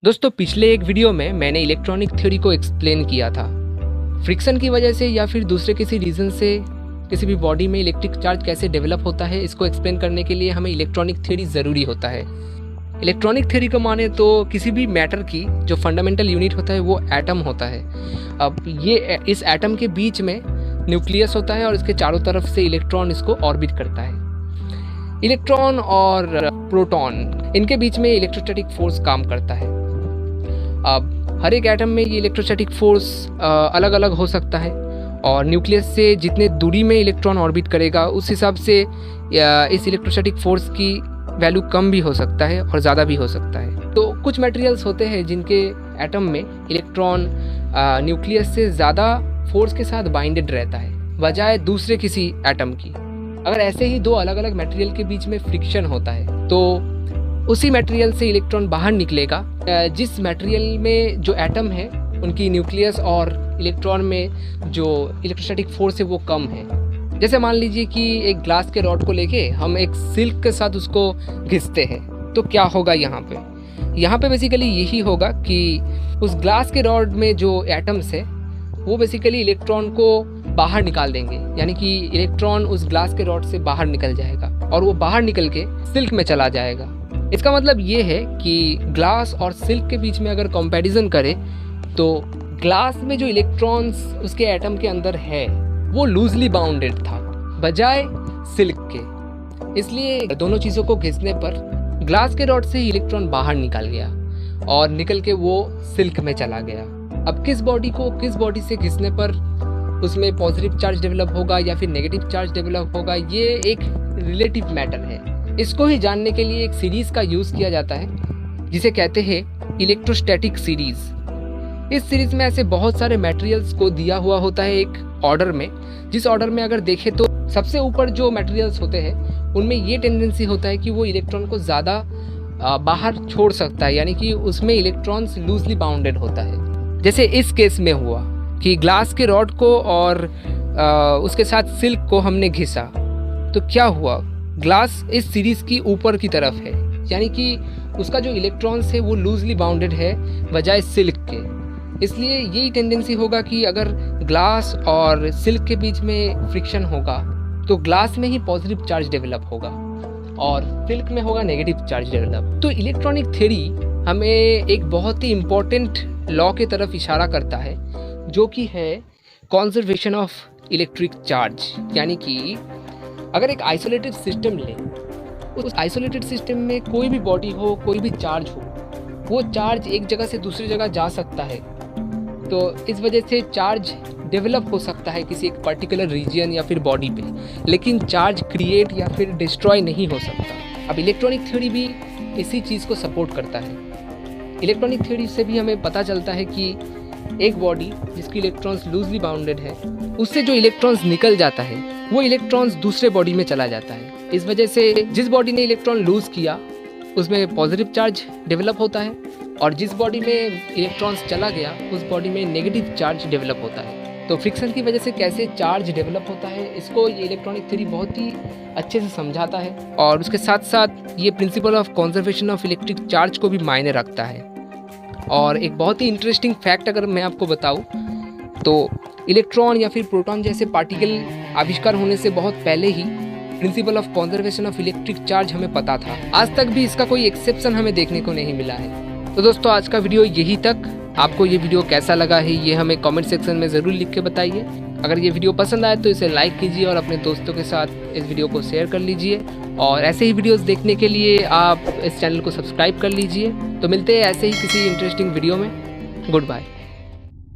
दोस्तों पिछले एक वीडियो में मैंने इलेक्ट्रॉनिक थ्योरी को एक्सप्लेन किया था। फ्रिक्शन की वजह से या फिर दूसरे किसी रीज़न से किसी भी बॉडी में इलेक्ट्रिक चार्ज कैसे डेवलप होता है, इसको एक्सप्लेन करने के लिए हमें इलेक्ट्रॉनिक थ्योरी ज़रूरी होता है। इलेक्ट्रॉनिक थ्योरी को माने तो किसी भी मैटर की जो फंडामेंटल यूनिट होता है वो एटम होता है। अब ये इस एटम के बीच में न्यूक्लियस होता है और इसके चारों तरफ से इलेक्ट्रॉन इसको ऑर्बिट करता है। इलेक्ट्रॉन और प्रोटॉन इनके बीच में इलेक्ट्रोस्टैटिक फोर्स काम करता है। अब हर एक एटम में ये इलेक्ट्रोस्टैटिक फोर्स अलग अलग हो सकता है और न्यूक्लियस से जितने दूरी में इलेक्ट्रॉन ऑर्बिट करेगा उस हिसाब से इस इलेक्ट्रोस्टैटिक फोर्स की वैल्यू कम भी हो सकता है और ज़्यादा भी हो सकता है। तो कुछ मटेरियल्स होते हैं जिनके एटम में इलेक्ट्रॉन न्यूक्लियस से ज़्यादा फोर्स के साथ बाइंडेड रहता है बजाय दूसरे किसी एटम की। अगर ऐसे ही दो अलग अलग मटेरियल के बीच में फ्रिक्शन होता है तो उसी मटेरियल से इलेक्ट्रॉन बाहर निकलेगा जिस मटेरियल में जो एटम है उनकी न्यूक्लियस और इलेक्ट्रॉन में जो इलेक्ट्रोस्टैटिक फोर्स है वो कम है। जैसे मान लीजिए कि एक ग्लास के रॉड को लेके हम एक सिल्क के साथ उसको घिसते हैं तो क्या होगा यहाँ पे बेसिकली यही होगा कि उस ग्लास के रॉड में जो एटम्स है वो बेसिकली इलेक्ट्रॉन को बाहर निकाल देंगे, यानी कि इलेक्ट्रॉन उस ग्लास के रॉड से बाहर निकल जाएगा और वो बाहर निकल के सिल्क में चला जाएगा। इसका मतलब ये है कि ग्लास और सिल्क के बीच में अगर कंपैरिजन करें तो ग्लास में जो इलेक्ट्रॉन्स उसके एटम के अंदर है वो लूजली बाउंडेड था बजाय सिल्क के। इसलिए दोनों चीज़ों को घिसने पर ग्लास के रॉड से इलेक्ट्रॉन बाहर निकल गया और निकल के वो सिल्क में चला गया। अब किस बॉडी को किस बॉडी से घिसने पर उसमें पॉजिटिव चार्ज डेवलप होगा या फिर नेगेटिव चार्ज डेवलप होगा, ये एक रिलेटिव मैटर है। इसको ही जानने के लिए एक सीरीज का यूज़ किया जाता है जिसे कहते हैं इलेक्ट्रोस्टैटिक सीरीज। इस सीरीज में ऐसे बहुत सारे मटेरियल्स को दिया हुआ होता है एक ऑर्डर में, जिस ऑर्डर में अगर देखें तो सबसे ऊपर जो मटेरियल्स होते हैं उनमें ये टेंडेंसी होता है कि वो इलेक्ट्रॉन को ज़्यादा बाहर छोड़ सकता है, यानी कि उसमें इलेक्ट्रॉन्स लूजली बाउंडेड होता है। जैसे इस केस में हुआ कि ग्लास के रॉड को और उसके साथ सिल्क को हमने घिसा तो क्या हुआ, ग्लास इस सीरीज की ऊपर की तरफ है, यानी कि उसका जो इलेक्ट्रॉन्स है वो लूजली बाउंडेड है बजाय सिल्क के। इसलिए यही टेंडेंसी होगा कि अगर ग्लास और सिल्क के बीच में फ्रिक्शन होगा तो ग्लास में ही पॉजिटिव चार्ज डेवलप होगा और सिल्क में होगा नेगेटिव चार्ज डेवलप। तो इलेक्ट्रॉनिक थ्योरी हमें एक बहुत ही इम्पोर्टेंट लॉ की तरफ इशारा करता है जो कि है कॉन्जर्वेशन ऑफ इलेक्ट्रिक चार्ज। यानी कि अगर एक आइसोलेटेड सिस्टम लें, उस आइसोलेटेड सिस्टम में कोई भी बॉडी हो, कोई भी चार्ज हो, वो चार्ज एक जगह से दूसरी जगह जा सकता है। तो इस वजह से चार्ज डेवलप हो सकता है किसी एक पर्टिकुलर रीजन या फिर बॉडी पे, लेकिन चार्ज क्रिएट या फिर डिस्ट्रॉय नहीं हो सकता। अब इलेक्ट्रॉनिक थ्योरी भी इसी चीज़ को सपोर्ट करता है। इलेक्ट्रॉनिक थ्योरी से भी हमें पता चलता है कि एक बॉडी जिसकी इलेक्ट्रॉन्स लूजली बाउंडेड है उससे जो इलेक्ट्रॉन्स निकल जाता है वो इलेक्ट्रॉन्स दूसरे बॉडी में चला जाता है। इस वजह से जिस बॉडी ने इलेक्ट्रॉन लूज किया उसमें पॉजिटिव चार्ज डेवलप होता है और जिस बॉडी में इलेक्ट्रॉन्स चला गया उस बॉडी में नेगेटिव चार्ज डेवलप होता है। तो फ्रिक्शन की वजह से कैसे चार्ज डेवलप होता है इसको ये इलेक्ट्रॉनिक थ्योरी बहुत ही अच्छे से समझाता है और उसके साथ साथ ये principal of conservation of electric charge को भी मायने रखता है। और एक बहुत ही इंटरेस्टिंग फैक्ट अगर मैं आपको बताऊं तो इलेक्ट्रॉन या फिर प्रोटॉन जैसे पार्टिकल आविष्कार होने से बहुत पहले ही principle of conservation of electric charge हमें पता था। आज तक भी इसका कोई एक्सेप्शन हमें देखने को नहीं मिला है। तो दोस्तों आज का वीडियो यही तक। आपको ये वीडियो कैसा लगा है ये हमें कमेंट सेक्शन में ज़रूर लिख के बताइए। अगर ये वीडियो पसंद आए तो इसे लाइक कीजिए और अपने दोस्तों के साथ इस वीडियो को शेयर कर लीजिए और ऐसे ही वीडियोस देखने के लिए आप इस चैनल को सब्सक्राइब कर लीजिए। तो मिलते हैं ऐसे ही किसी इंटरेस्टिंग वीडियो में। Good bye.